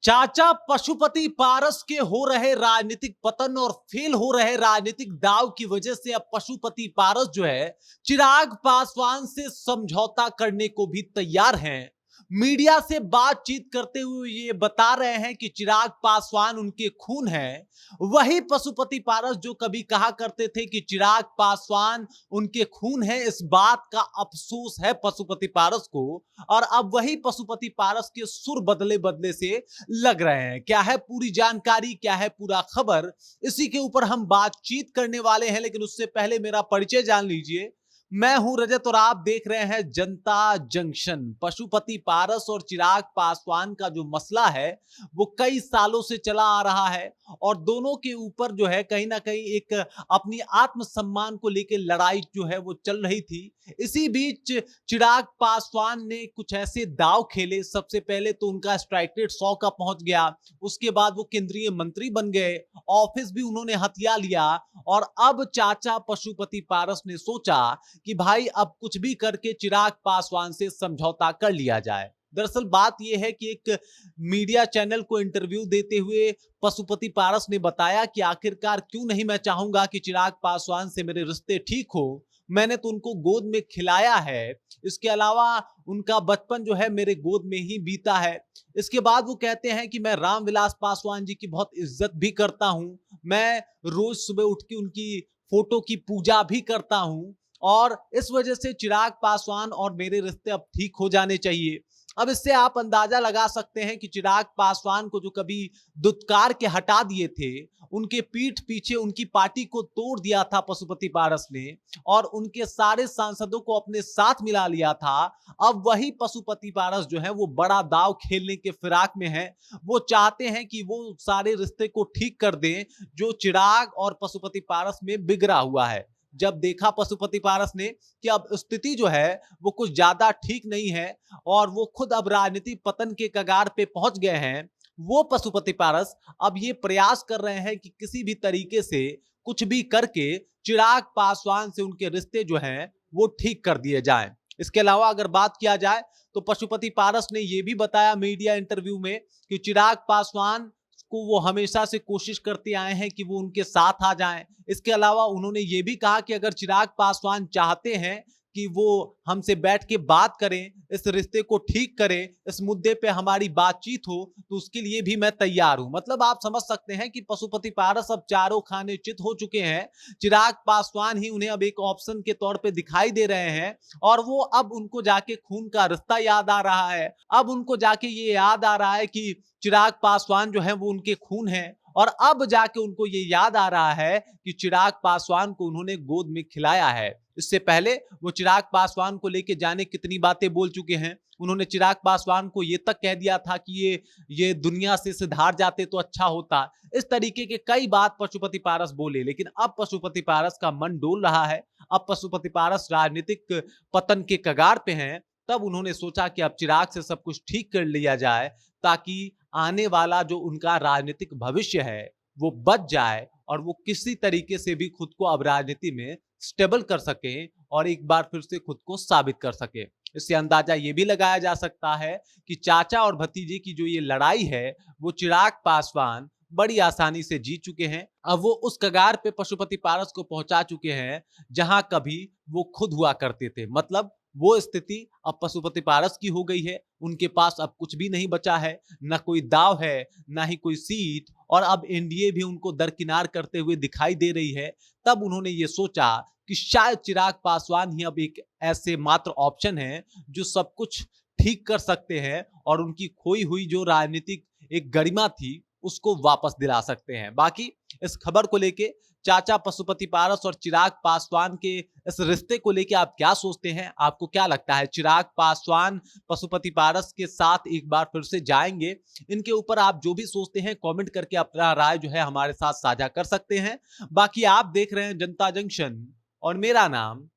चाचा पशुपति पारस के हो रहे राजनीतिक पतन और फेल हो रहे राजनीतिक दाव की वजह से अब पशुपति पारस जो है चिराग पासवान से समझौता करने को भी तैयार हैं। मीडिया से बातचीत करते हुए ये बता रहे हैं कि चिराग पासवान उनके खून है। वही पशुपति पारस जो कभी कहा करते थे कि चिराग पासवान उनके खून है, इस बात का अफसोस है पशुपति पारस को। और अब वही पशुपति पारस के सुर बदले बदले से लग रहे हैं। क्या है पूरी जानकारी, क्या है पूरा खबर, इसी के ऊपर हम बातचीत करने वाले हैं। लेकिन उससे पहले मेरा परिचय जान लीजिए। मैं हूं रजत और आप देख रहे हैं जनता जंक्शन। पशुपति पारस और चिराग पासवान का जो मसला है वो कई सालों से चला आ रहा है और दोनों के ऊपर जो है कहीं ना कहीं एक अपनी आत्मसम्मान को लेकर लड़ाई जो है वो चल रही थी। इसी बीच चिराग पासवान ने कुछ ऐसे दाव खेले। सबसे पहले तो उनका स्ट्राइक रेट 100 का पहुंच गया, उसके बाद वो केंद्रीय मंत्री बन गए, ऑफिस भी उन्होंने हथिया लिया। और अब चाचा पशुपति पारस ने सोचा कि भाई अब कुछ भी करके चिराग पासवान से समझौता कर लिया जाए। दरअसल बात यह है कि एक मीडिया चैनल को इंटरव्यू देते हुए पशुपति पारस ने बताया कि आखिरकार क्यों नहीं, मैं चाहूंगा कि चिराग पासवान से मेरे रिश्ते ठीक हो। मैंने तो उनको गोद में खिलाया है, इसके अलावा उनका बचपन जो है मेरे गोद में ही बीता है। इसके बाद वो कहते हैं कि मैं रामविलास पासवान जी की बहुत इज्जत भी करता हूं, मैं रोज सुबह उठ के उनकी फोटो की पूजा भी करता हूं और इस वजह से चिराग पासवान और मेरे रिश्ते अब ठीक हो जाने चाहिए। अब इससे आप अंदाजा लगा सकते हैं कि चिराग पासवान को जो कभी दुत्कार के हटा दिए थे, उनके पीठ पीछे उनकी पार्टी को तोड़ दिया था पशुपति पारस ने और उनके सारे सांसदों को अपने साथ मिला लिया था। अब वही पशुपति पारस जो है वो बड़ा दाव खेलने के फिराक में है। वो चाहते हैं कि वो सारे रिश्ते को ठीक कर दें जो चिराग और पशुपति पारस में बिगड़ा हुआ है। जब देखा पशुपति पारस ने कि अब स्थिति जो है वो कुछ ज्यादा ठीक नहीं है और वो खुद अब राजनीतिक पतन के कगार पे पहुंच गए हैं, वो पशुपति पारस अब ये प्रयास कर रहे हैं कि किसी भी तरीके से कुछ भी करके चिराग पासवान से उनके रिश्ते जो हैं वो ठीक कर दिए जाएं। इसके अलावा अगर बात किया जाए तो पशुपति पारस ने यह भी बताया मीडिया इंटरव्यू में कि चिराग पासवान को वो हमेशा से कोशिश करते आए हैं कि वो उनके साथ आ जाएं। इसके अलावा उन्होंने ये भी कहा कि अगर चिराग पासवान चाहते हैं कि वो हमसे बैठ के बात करें, इस रिश्ते को ठीक करें, इस मुद्दे पे हमारी बातचीत हो, तो उसके लिए भी मैं तैयार हूं। मतलब आप समझ सकते हैं कि पशुपति पारस अब चारों खाने चित हो चुके हैं। चिराग पासवान ही उन्हें अब एक ऑप्शन के तौर पे दिखाई दे रहे हैं और वो अब उनको जाके खून का रिश्ता याद आ रहा है। अब उनको जाके ये याद आ रहा है कि चिराग पासवान जो है वो उनके खून है और अब जाके उनको ये याद आ रहा है कि चिराग पासवान को उन्होंने गोद में खिलाया है। इससे पहले वो चिराग पासवान को लेके जाने कितनी बातें बोल चुके हैं। उन्होंने चिराग पासवान को ये तक कह दिया था कि ये दुनिया से सिधार जाते तो अच्छा होता। इस तरीके के कई बात पशुपति पारस बोले, लेकिन अब पशुपति पारस का मन डोल रहा है। अब पशुपति पारस राजनीतिक पतन के कगार पे हैं। तब उन्होंने सोचा कि अब चिराग से सब कुछ ठीक कर लिया जाए ताकि आने वाला जो उनका राजनीतिक भविष्य है वो बच जाए और वो किसी तरीके से भी खुद को अब राजनीति में स्टेबल कर सके और एक बार फिर से खुद को साबित कर सके। इससे अंदाजा ये भी लगाया जा सकता है कि चाचा और भतीजे की जो ये लड़ाई है वो चिराग पासवान बड़ी आसानी से जीत चुके हैं। अब वो उस कगार पे पशुपति पारस को पहुंचा चुके हैं जहां कभी वो खुद हुआ करते थे। मतलब वो स्थिति अब पशुपति पारस की हो गई है। उनके पास अब कुछ भी नहीं बचा है, ना कोई दाव है, ना ही कोई सीट, और अब एनडीए भी उनको दरकिनार करते हुए दिखाई दे रही है। तब उन्होंने ये सोचा कि शायद चिराग पासवान ही अब एक ऐसे मात्र ऑप्शन है जो सब कुछ ठीक कर सकते हैं और उनकी खोई हुई जो राजनीतिक एक गरिमा थी उसको वापस दिला सकते हैं। बाकी इस खबर को लेके चाचा पशुपति पारस और चिराग पासवान के इस रिश्ते को लेके आप क्या सोचते हैं? आपको क्या लगता है चिराग पासवान पशुपति पारस के साथ एक बार फिर से जाएंगे? इनके ऊपर आप जो भी सोचते हैं कमेंट करके अपना राय जो है हमारे साथ साझा कर सकते हैं। बाकी आप देख रहे हैं जनता जंक्शन और मेरा नाम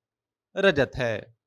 रजत है।